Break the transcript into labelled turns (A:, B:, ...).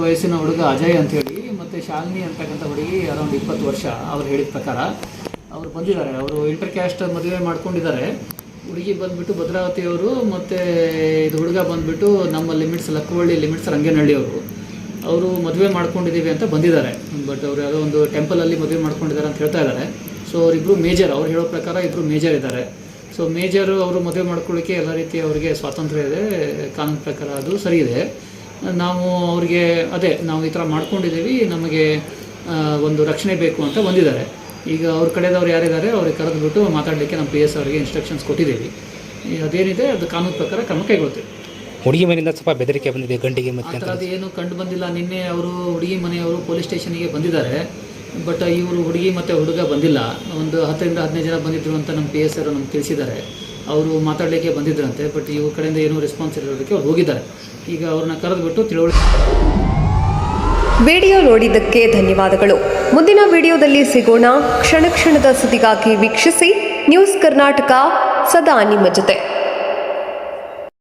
A: ವಯಸ್ಸಿನ ಹುಡುಗ ಅಜಯ್ ಅಂಥೇಳಿ ಮತ್ತು ಶಾಲಿನಿ ಅಂತಕ್ಕಂಥ ಹುಡುಗಿ ಅರೌಂಡ್ 20 ವರ್ಷ ಅವ್ರು ಹೇಳಿದ ಪ್ರಕಾರ ಅವ್ರು ಬಂದಿದ್ದಾರೆ. ಅವರು ಇಂಟರ್ ಕ್ಯಾಸ್ಟ್ ಮದುವೆ ಮಾಡ್ಕೊಂಡಿದ್ದಾರೆ. ಹುಡುಗಿ ಬಂದುಬಿಟ್ಟು ಭದ್ರಾವತಿಯವರು ಮತ್ತು ಇದು ಹುಡುಗ ಬಂದುಬಿಟ್ಟು ನಮ್ಮ ಲಿಮಿಟ್ಸ್ ಲಕ್ಕವಳ್ಳಿ ಲಿಮಿಟ್ಸ್ ರಂಗೇನಹಳ್ಳಿಯವರು. ಅವರು ಮದುವೆ ಮಾಡ್ಕೊಂಡಿದ್ದೀವಿ ಅಂತ ಬಂದಿದ್ದಾರೆ. ಬಟ್ ಅವರು ಯಾವುದೋ ಒಂದು ಟೆಂಪಲಲ್ಲಿ ಮದುವೆ ಮಾಡ್ಕೊಂಡಿದ್ದಾರೆ ಅಂತ ಹೇಳ್ತಾ ಇದ್ದಾರೆ. ಸೊ ಅವರಿಬ್ಬರು ಮೇಜರ್, ಅವ್ರು ಹೇಳೋ ಪ್ರಕಾರ ಇಬ್ಬರು ಮೇಜರ್ ಇದ್ದಾರೆ. ಸೊ ಮೇಜರು ಅವರು ಮದುವೆ ಮಾಡ್ಕೊಳ್ಳಿಕ್ಕೆ ಎಲ್ಲ ರೀತಿ ಅವರಿಗೆ ಸ್ವಾತಂತ್ರ್ಯ ಇದೆ, ಕಾನೂನು ಪ್ರಕಾರ ಅದು ಸರಿ ಇದೆ. ನಾವು ಅವ್ರಿಗೆ ನಾವು ಈ ಥರ ಮಾಡ್ಕೊಂಡಿದ್ದೀವಿ, ನಮಗೆ ಒಂದು ರಕ್ಷಣೆ ಬೇಕು ಅಂತ ಬಂದಿದ್ದಾರೆ. ಈಗ ಅವ್ರ ಕಡೆದವ್ರು ಯಾರಿದ್ದಾರೆ ಅವ್ರಿಗೆ ಕರೆದುಬಿಟ್ಟು ಮಾತಾಡಲಿಕ್ಕೆ ನಮ್ಮ PS ಅವರಿಗೆ ಇನ್ಸ್ಟ್ರಕ್ಷನ್ಸ್ ಕೊಟ್ಟಿದ್ದೀವಿ. ಅದೇನಿದೆ ಅದು ಕಾನೂನು ಪ್ರಕಾರ ಕ್ರಮ ಕೈಗೊಳ್ತೀವಿ.
B: ಹುಡುಗಿ ಮನೆಯಿಂದ ಸ್ವಲ್ಪ ಬೆದರಿಕೆ ಬಂದಿದೆ ಗಂಡಿಗೆ, ಮತ್ತು
A: ಆ ಥರದ್ದು ಏನು ಕಂಡು ಬಂದಿಲ್ಲ. ನಿನ್ನೆ ಅವರು ಹುಡುಗಿ ಮನೆಯವರು ಪೊಲೀಸ್ ಸ್ಟೇಷನಿಗೆ ಬಂದಿದ್ದಾರೆ. ಬಟ್ ಇವರು ಹುಡುಗಿ ಮತ್ತು ಹುಡುಗ ಬಂದಿಲ್ಲ. ಒಂದು 10ರಿಂದ 15 ಜನ ಬಂದಿದ್ದರು ಅಂತ ನಮ್ಮ PS ಅವರು ನಮ್ಗೆ ತಿಳಿಸಿದ್ದಾರೆ. ಅವರು ಮಾತಾಡಲಿಕ್ಕೆ ಬಂದಿದ್ದರಂತೆ. ಬಟ್ ಇವ್ರ ಕಡೆಯಿಂದ ಏನೂ ರೆಸ್ಪಾನ್ಸ್ ಇರೋದಕ್ಕೆ ಅವ್ರು ಹೋಗಿದ್ದಾರೆ. ಈಗ ಅವ್ರನ್ನ ಕರೆದುಬಿಟ್ಟು ತಿಳುವಳಿಕೆ.
C: ವಿಡಿಯೋ ನೋಡಿದ್ದಕ್ಕೆ ಧನ್ಯವಾದಗಳು. ಮುಂದಿನ ವಿಡಿಯೋದಲ್ಲಿ ಸಿಗೋಣ. ಕ್ಷಣ ಕ್ಷಣದ ಸುದ್ದಿಗಾಗಿ ವೀಕ್ಷಿಸಿ ನ್ಯೂಸ್ ಕರ್ನಾಟಕ, ಸದಾ ನಿಮ್ಮ ಜೊತೆ.